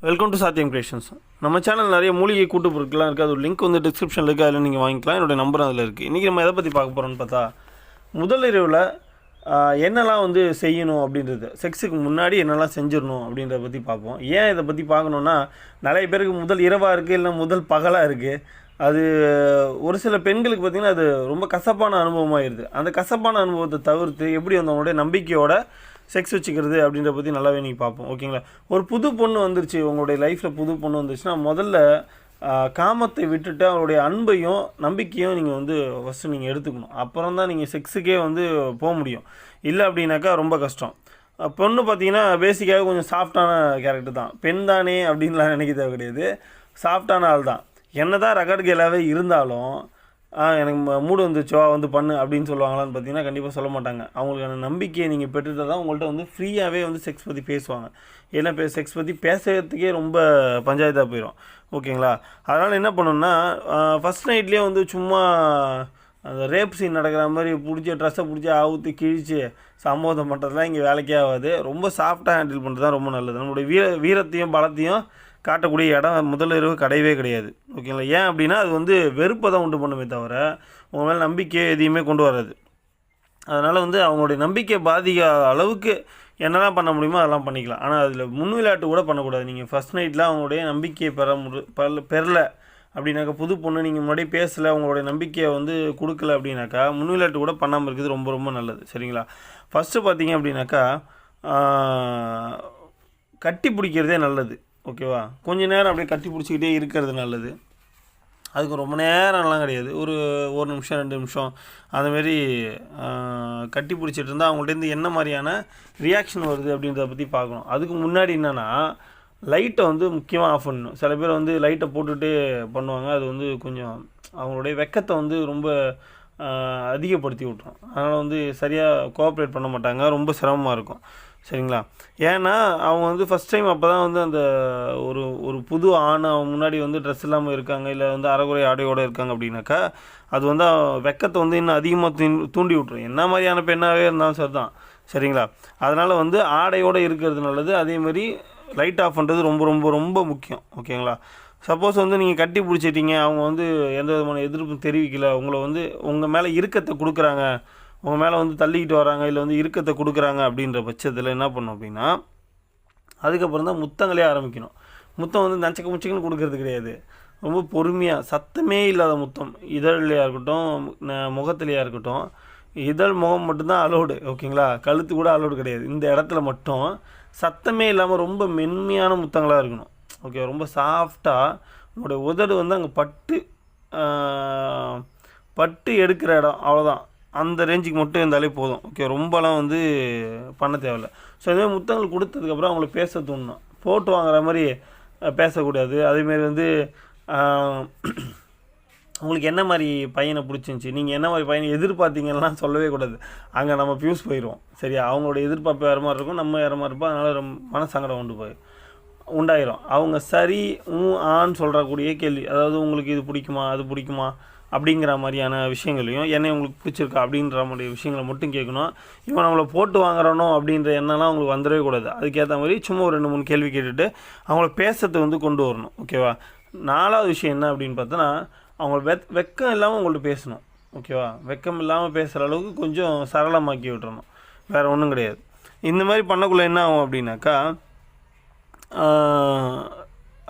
Welcome to சாத்தியம் creations. நம்ம channel நிறைய மூலிகை கூட்டு பொருட்கள்லாம் இருக்குது. அது ஒரு லிங்க் வந்து டிஸ்கிரிப்ஷனில் இருக்குது, அதில் நீங்கள் வாங்கிக்கலாம். என்னுடைய நம்பர் அதில் இருக்குது. இன்றைக்கி நம்ம எதை பற்றி பார்க்க போகிறோம்னு பார்த்தா, முதல் இரவில் என்னெல்லாம் வந்து செய்யணும் அப்படின்றது, செக்ஸுக்கு முன்னாடி என்னெல்லாம் செஞ்சிடணும் அப்படின்றத பற்றி பார்ப்போம். ஏன் இதை பற்றி பார்க்கணுன்னா, நிறைய பேருக்கு முதல் இரவாக இருக்குது, இல்லை முதல் பகலாக இருக்குது. அது ஒரு சில பெண்களுக்கு பார்த்திங்கன்னா அது ரொம்ப கசப்பான அனுபவமாகிடுது. அந்த கசப்பான அனுபவத்தை தவிர்த்து எப்படி வந்து அவங்களுடைய நம்பிக்கையோட செக்ஸ் வச்சுக்கிறது அப்படின்ற பற்றி நல்லாவே நீங்கள் பார்ப்போம். ஓகேங்களா? ஒரு புது பொண்ணு வந்துருச்சு, உங்களுடைய லைஃப்பில் புது பொண்ணு வந்துருச்சுன்னா, முதல்ல காமத்தை விட்டுட்டு அவருடைய அன்பையும் நம்பிக்கையும் நீங்கள் வந்து ஃபஸ்ட்டு நீங்கள் எடுத்துக்கணும். அப்புறம் தான் நீங்கள் செக்ஸுக்கே வந்து போக முடியும். இல்லை அப்படின்னாக்கா ரொம்ப கஷ்டம். பொண்ணு பார்த்தீங்கன்னா பேசிக்காக கொஞ்சம் சாஃப்டான கேரக்டர் தான். பெண் தானே அப்படின்லாம் நினைக்க தேவை கிடையாது. சாஃப்டான ஆள் தான். என்ன தான் ரகட் கேலாகவே இருந்தாலும் எனக்கு மூடு வந்துச்சோ வந்து பண்ணு அப்படின்னு சொல்லுவாங்களான்னு பார்த்தீங்கன்னா கண்டிப்பாக சொல்ல மாட்டாங்க. அவங்களுக்கான நம்பிக்கையை நீங்கள் பெற்றுட்டு தான் உங்கள்கிட்ட வந்து ஃப்ரீயாகவே வந்து செக்ஸ் பற்றி பேசுவாங்க. ஏன்னா செக்ஸ் பற்றி பேசுகிறதுக்கே ரொம்ப பஞ்சாயத்தாக போயிடும். ஓகேங்களா? அதனால் என்ன பண்ணணுன்னா, ஃபஸ்ட் நைட்லேயே வந்து சும்மா அந்த ரேப் சீன் நடக்கிற மாதிரி பிடிச்சி ட்ரெஸ்ஸை பிடிச்சி அவுத்து கிழிச்சு சம்பவம் பண்ணுறதுலாம் இங்கே வேலைக்கே ஆகாது. ரொம்ப சாஃப்டாக ஹேண்டில் பண்ணுறது தான் ரொம்ப நல்லது. நம்மளுடைய வீரத்தையும் பலத்தையும் காட்டக்கூடிய இடம் முதல் இரவு கிடையவே கிடையாது. ஓகேங்களா? ஏன் அப்படின்னா அது வந்து வெறுப்பை தான் உண்டு பண்ணுமே தவிர உங்கள் மேலே நம்பிக்கை எதையுமே கொண்டு வராது. அதனால் வந்து அவங்களுடைய நம்பிக்கை பாதிக்காத அளவுக்கு என்னெல்லாம் பண்ண முடியுமோ அதெல்லாம் பண்ணிக்கலாம். ஆனால் அதில் முன்விளையாட்டு கூட பண்ணக்கூடாது. நீங்கள் ஃபஸ்ட் நைட்டில் அவங்களுடைய நம்பிக்கையை பெறல அப்படின்னாக்கா, புது பொண்ணு நீங்கள் முன்னாடி பேசலை, அவங்களுடைய நம்பிக்கையை வந்து கொடுக்கல அப்படின்னாக்கா, முன்விளையாட்டு கூட பண்ணாமல் இருக்குது ரொம்ப ரொம்ப நல்லது. சரிங்களா? ஃபஸ்ட்டு பார்த்தீங்க அப்படின்னாக்கா, கட்டி பிடிக்கிறதே நல்லது. ஓகேவா? கொஞ்சம் நேரம் அப்படியே கட்டி பிடிச்சிக்கிட்டே இருக்கிறது நல்லது. அதுக்கு ரொம்ப நேரம்லாம் கிடையாது. ஒரு நிமிஷம் 2 நிமிஷம் அதுமாரி கட்டி பிடிச்சிட்டு இருந்தால் அவங்கள்ட்டேருந்து என்ன மாதிரியான ரியாக்ஷன் வருது அப்படின்றத பற்றி பார்க்கணும். அதுக்கு முன்னாடி என்னென்னா, லைட்டை வந்து முக்கியமாக ஆஃப் பண்ணணும். சில பேர் வந்து லைட்டை போட்டுகிட்டே பண்ணுவாங்க. அது வந்து கொஞ்சம் அவங்களுடைய வெக்கத்தை வந்து ரொம்ப அதிகப்படுத்தி விட்ரும். அதனால் வந்து சரியாக கோஆப்ரேட் பண்ண மாட்டாங்க. ரொம்ப சிரமமாக இருக்கும். சரிங்களா? ஏன்னா அவங்க வந்து ஃபஸ்ட் டைம் அப்போ தான் வந்து அந்த ஒரு புது ஆண் அவங்க முன்னாடி வந்து ட்ரெஸ் இல்லாமல் இருக்காங்க, இல்லை வந்து அரைகுறை ஆடையோடு இருக்காங்க அப்படின்னாக்கா, அது வந்து வெக்கத்தை வந்து இன்னும் அதிகமாக தூண்டி விட்ரும். என்ன மாதிரியான பெண்ணாகவே இருந்தாலும் சரி தான். சரிங்களா? அதனால் வந்து ஆடையோடு இருக்கிறது நல்லது. அதேமாதிரி லைட் ஆஃப் பண்ணுறது ரொம்ப ரொம்ப ரொம்ப முக்கியம். ஓகேங்களா? சப்போஸ் வந்து நீங்கள் கட்டி பிடிச்சிட்டிங்க, அவங்க வந்து எந்த விதமான எதிர்ப்பும் தெரிவிக்கலை, உங்களை வந்து உங்கள் மேலே இறுக்கத்தை கொடுக்குறாங்க, உங்கள் மேலே வந்து தள்ளிக்கிட்டு வராங்க, இல்லை வந்து இறுக்கத்தை கொடுக்குறாங்க அப்படின்ற பட்சத்தில் என்ன பண்ணணும் அப்படின்னா, அதுக்கப்புறம் தான் முத்தங்களே ஆரம்பிக்கணும். முத்தம் வந்து நச்சக்க முச்சக்கன்னு கொடுக்கறது கிடையாது. ரொம்ப பொறுமையாக, சத்தமே இல்லாத முத்தம். இதழ்லையாக இருக்கட்டும், முகத்துலையாக இருக்கட்டும். இதழ் முகம் மட்டும்தான் அலோடு. ஓகேங்களா? கழுத்து கூட அலோடு கிடையாது. இந்த இடத்துல மட்டும் சத்தமே இல்லாமல் ரொம்ப மென்மையான முத்தங்களாக இருக்கணும். ஓகே? ரொம்ப சாஃப்டாக உங்களுடைய உதடு வந்து அங்கே பட்டு எடுக்கிற இடம், அவ்வளோதான். அந்த ரேஞ்சுக்கு மட்டும் இருந்தாலே போதும். ஓகே? ரொம்பலாம் வந்து பண்ண தேவையில்லை. ஸோ இதுமாதிரி முத்தங்கள் கொடுத்ததுக்கப்புறம் அவங்கள பேச தோணணும். போட்டு வாங்குற மாதிரி பேசக்கூடாது. அதேமாரி வந்து உங்களுக்கு என்ன மாதிரி பையனை பிடிச்சிருந்துச்சி, நீங்கள் என்ன மாதிரி பையனை எதிர்பார்த்தீங்கன்னா சொல்லவே கூடாது. அங்கே நம்ம ஃபியூஸ் போயிடுவோம். சரியா? அவங்களோட எதிர்பார்ப்பு வேறு மாதிரி இருக்கும், நம்ம வேறு மாதிரி இருப்போம். அதனால் மனசங்கடம் உண்டாயிரும். அவங்க சரி ஆன்னு சொல்கிறக்கூடிய கேள்வி, அதாவது உங்களுக்கு இது பிடிக்குமா, அது பிடிக்குமா அப்படிங்கிற மாதிரியான விஷயங்களையும், என்னை உங்களுக்கு பிடிச்சிருக்கா அப்படின்ற மாதிரி விஷயங்களை மட்டும் கேட்கணும். இவன் நம்மளை போட்டு வாங்குறானோ அப்படின்ற எண்ணம்லாம் அவங்களுக்கு வந்துடவே கூடாது. அதுக்கேற்ற மாதிரி சும்மா ஒரு 2-3 கேள்வி கேட்டுட்டு அவங்கள பேசுறதை வந்து கொண்டு வரணும். ஓகேவா? 4வது விஷயம் என்ன அப்படின்னு பார்த்தோன்னா, அவங்க வெக்கம் இல்லாமல் உங்கள்கிட்ட பேசணும். ஓகேவா? வெக்கம் இல்லாமல் பேசுகிற அளவுக்கு கொஞ்சம் சரளமாக்கி விட்டுறணும். வேறு ஒன்றும் கிடையாது. இந்த மாதிரி பண்ணக்குள்ளே என்ன ஆகும் அப்படின்னாக்கா,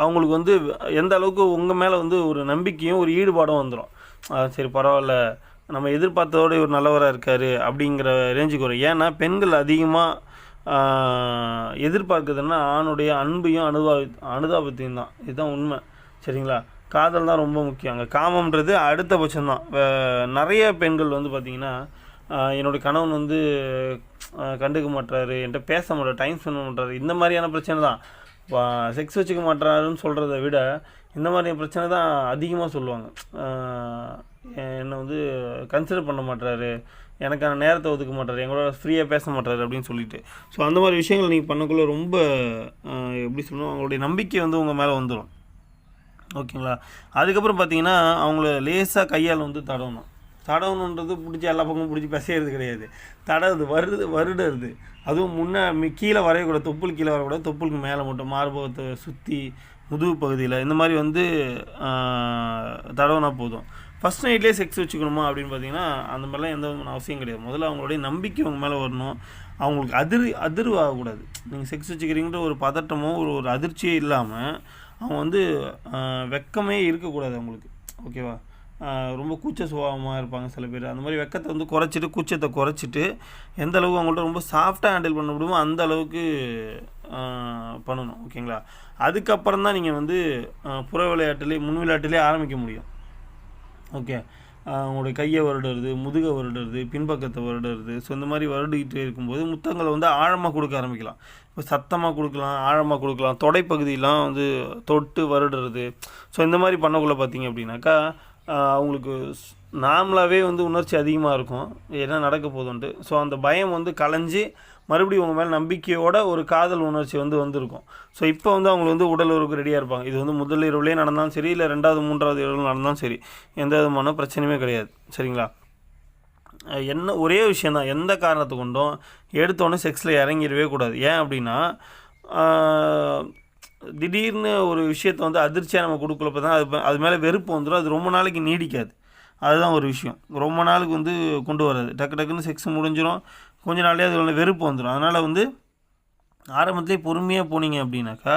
அவங்களுக்கு வந்து எந்த அளவுக்கு உங்கள் மேலே வந்து ஒரு நம்பிக்கையும் ஒரு ஈடுபாடும் வந்துடும். சரி பரவாயில்ல, நம்ம எதிர்பார்த்ததோடு ஒரு நல்லவராக இருக்கார் அப்படிங்கிற ரேஞ்சுக்கு வரும். ஏன்னா பெண்கள் அதிகமாக எதிர்பார்க்குறதுன்னா ஆணுடைய அன்பையும் அனுதாபத்தையும் தான். இதுதான் உண்மை. சரிங்களா? காதல் தான் ரொம்ப முக்கியம். அங்கே காமம்ன்றது அடுத்த பட்சம்தான். நிறைய பெண்கள் வந்து பார்த்திங்கன்னா, என்னுடைய கணவன் வந்து கண்டுக்க மாட்டாரு, என்கிட்ட பேச மாட்டார், டைம் ஸ்பெண்ட் பண்ண மாட்டார், இந்த மாதிரியான பிரச்சனை தான். செக்ஸ் வச்சுக்க மாட்டாருன்னு சொல்கிறத விட இந்த மாதிரியான பிரச்சனை தான் அதிகமாக சொல்லுவாங்க. என்னை வந்து கன்சிடர் பண்ண மாட்டாரு, எனக்கான நேரத்தை ஒதுக்க மாட்டார், எங்களோட ஃப்ரீயாக பேச மாட்டார் அப்படின்னு சொல்லிட்டு. ஸோ அந்த மாதிரி விஷயங்கள் நீங்கள் பண்ணக்குள்ளே ரொம்ப எப்படி சொல்லணும், அவங்களுடைய நம்பிக்கை வந்து உங்கள் மேலே வந்துடும். ஓகேங்களா? அதுக்கப்புறம் பார்த்தீங்கன்னா அவங்கள லேசாக கையால் வந்து தடவணும். தடவணுன்றது பிடிச்சி எல்லா பக்கமும் பிடிச்சி பிசையிறது கிடையாது. தடவுது வருடுறது. அதுவும் கீழே வரையக்கூடாது, தொப்புள் கீழே வரக்கூடாது, தொப்புளுக்கு மேலே மட்டும் மார்பகத்தை சுற்றி முதுகு பகுதியில் இந்த மாதிரி வந்து தடவுனா போதும். ஃபஸ்ட் நைட்லேயே செக்ஸ் வச்சுக்கணுமா அப்படின்னு பார்த்தீங்கன்னா அந்த மாதிரிலாம் எந்த விதமான அவசியம் கிடையாது. முதல்ல அவங்களுடைய நம்பிக்கை அவங்க மேலே வரணும். அவங்களுக்கு அதிர்வு ஆகக்கூடாது. நீங்கள் செக்ஸ் வச்சுக்கிறீங்கிற ஒரு பதட்டமோ ஒரு அதிர்ச்சியே இல்லாமல் அவங்க வந்து வெக்கமே இருக்கக்கூடாது அவங்களுக்கு. ஓகேவா? ரொம்ப கூச்ச சுபாவமாக இருப்பாங்க சில பேர். அந்த மாதிரி வெக்கத்தை வந்து குறைச்சிட்டு, கூச்சத்தை குறைச்சிட்டு, எந்த அளவுக்கு அவங்கள்ட்ட ரொம்ப சாஃப்டாக ஹேண்டில் பண்ண முடியுமோ அந்த அளவுக்கு பண்ணணும். ஓகேங்களா? அதுக்கப்புறம் தான் நீங்கள் வந்து புற முன் விளையாட்டுலேயே ஆரம்பிக்க முடியும். ஓகே, அவங்களுடைய கையை வருடுறது, முதுகை வருடுறது, பின்பக்கத்தை வருடுறது. ஸோ இந்த மாதிரி வருடிக்கிட்டே இருக்கும்போது முத்தங்களை வந்து ஆழமாக கொடுக்க ஆரம்பிக்கலாம். இப்போ சத்தமாக கொடுக்கலாம், ஆழமாக கொடுக்கலாம், தொடைப்பகுதியெலாம் வந்து தொட்டு வருடுறது. ஸோ இந்த மாதிரி பண்ணக்குள்ளே பார்த்தீங்க அப்படின்னாக்கா அவங்களுக்கு நார்மலாகவே வந்து உணர்ச்சி அதிகமாக இருக்கும், என்ன நடக்க போதுன்ட்டு. ஸோ அந்த பயம் வந்து கலைஞ்சி மறுபடியும் உங்கள் மேலே நம்பிக்கையோட ஒரு காதல் உணர்ச்சி வந்திருக்கும். ஸோ இப்போ வந்து அவங்க வந்து உடல் உறவுக்கு ரெடியாக இருப்பாங்க. இது வந்து முதல் இரவுலேயே நடந்தாலும் சரி, இல்லை 2வது 3வது இரவு நடந்தாலும் சரி, எந்த விதமான பிரச்சனையுமே கிடையாது. சரிங்களா? என்ன ஒரே விஷயந்தான், எந்த காரணத்தை கொண்டும் எடுத்தோன்னே செக்ஸில் இறங்கிடவே கூடாது. ஏன் அப்படின்னா திடீர்னு ஒரு விஷயத்தை வந்து அதிர்ச்சியாக நம்ம கொடுக்கலப்போ தான் அது மேலே வெறுப்பு வந்துடும். அது ரொம்ப நாளைக்கு நீடிக்காது. அதுதான் ஒரு விஷயம். ரொம்ப நாளுக்கு வந்து கொண்டு வராது. டக்குன்னு செக்ஸ் முடிஞ்சிடும், கொஞ்ச நாள்லேயே அதில் வெறுப்பு வந்துடும். அதனால் வந்து ஆரம்பத்திலே பொறுமையாக போனீங்க அப்படின்னாக்கா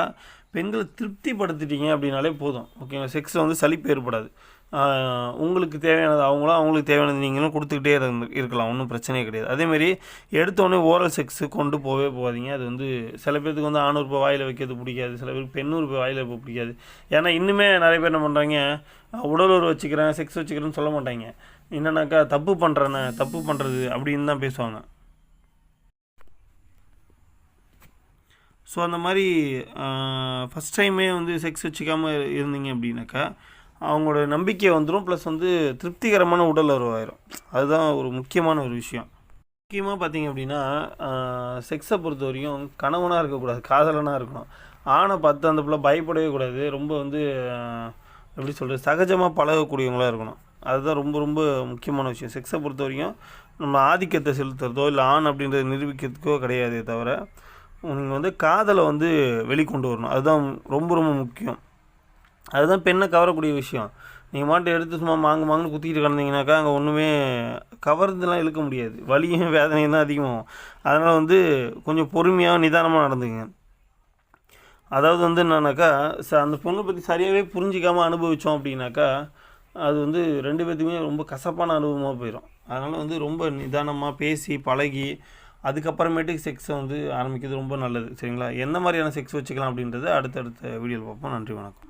பெண்களை திருப்திப்படுத்திட்டீங்க அப்படின்னாலே போதும். ஓகேங்களா? செக்ஸில் வந்து சலிப்பு ஏற்படாது. உங்களுக்கு தேவையானது அவங்களுக்கு தேவையானது நீங்களும் கொடுத்துக்கிட்டே இருக்கலாம், ஒன்றும் பிரச்சனையே கிடையாது. அதேமாரி எடுத்தோடனே ஓரல் செக்ஸு கொண்டு போகாதீங்க. அது வந்து சில பேருக்கு வந்து ஆணுறுப்பை வாயில் வைக்கிறது பிடிக்காது, சில பேருக்கு பெண்ணுறுப்பை வாயில் வைக்க பிடிக்காது. ஏன்னா இன்னுமே நிறைய பேர் என்ன பண்ணுறாங்க, உடல் உறவு வச்சுக்கிறேன், செக்ஸ் வச்சுக்கிறேன்னு சொல்ல மாட்டாங்க. என்னன்னாக்கா தப்பு பண்ணுறது அப்படின்னு தான் பேசுவாங்க. ஸோ அந்த மாதிரி ஃபஸ்ட் டைமே வந்து செக்ஸ் வச்சுக்காமல் இருந்தீங்க அப்படின்னாக்கா அவங்களோட நம்பிக்கை வந்துடும். ப்ளஸ் வந்து திருப்திகரமான உடல் உறவாயிரும். அதுதான் ஒரு முக்கியமான ஒரு விஷயம். முக்கியமாக பார்த்தீங்க அப்படின்னா செக்ஸை பொறுத்த வரையும் கணவனாக இருக்கக்கூடாது, காதலனாக இருக்கணும். ஆணை பார்த்து அந்த பிள்ளை பயப்படவே கூடாது. ரொம்ப வந்து எப்படி சொல்கிறது, சகஜமாக பழகக்கூடியவங்களாக இருக்கணும். அதுதான் ரொம்ப ரொம்ப முக்கியமான விஷயம். செக்ஸை பொறுத்த வரைக்கும் நம்ம ஆதிக்கத்தை செலுத்துறதோ இல்லை ஆண் அப்படின்றத நிரூபிக்கிறதுக்கோ கிடையாதே தவிர, நீங்கள் வந்து காதலை வந்து வெளிக்கொண்டு வரணும். அதுதான் ரொம்ப ரொம்ப முக்கியம். அதுதான் பெண்ணை கவரக்கூடிய விஷயம். நீங்கள் மாட்டு எடுத்து சும்மா மாங்குன்னு குத்திக்கிட்டு கிடந்தீங்கன்னாக்கா அங்கே ஒன்றுமே கவர்ந்துலாம் இழுக்க முடியாது. வலியும் வேதனையும் தான் அதிகமாகும். அதனால் வந்து கொஞ்சம் பொறுமையாக நிதானமாக நடந்துங்க. அதாவது வந்து என்னன்னாக்கா அந்த பொண்ணை பற்றி சரியாகவே புரிஞ்சிக்காமல் அனுபவித்தோம் அப்படின்னாக்கா அது வந்து 2 பேர்த்துக்குமே ரொம்ப கசப்பான அனுபவமாக போயிடும். அதனால் வந்து ரொம்ப நிதானமாக பேசி பழகி அதுக்கப்புறமேட்டுக்கு செக்ஸை வந்து ஆரம்பிக்கிறது ரொம்ப நல்லது. சரிங்களா? எந்த மாதிரியான செக்ஸ் வச்சுக்கலாம் அப்படின்றத அடுத்தடுத்த வீடியோவில் பார்ப்போம். நன்றி, வணக்கம்.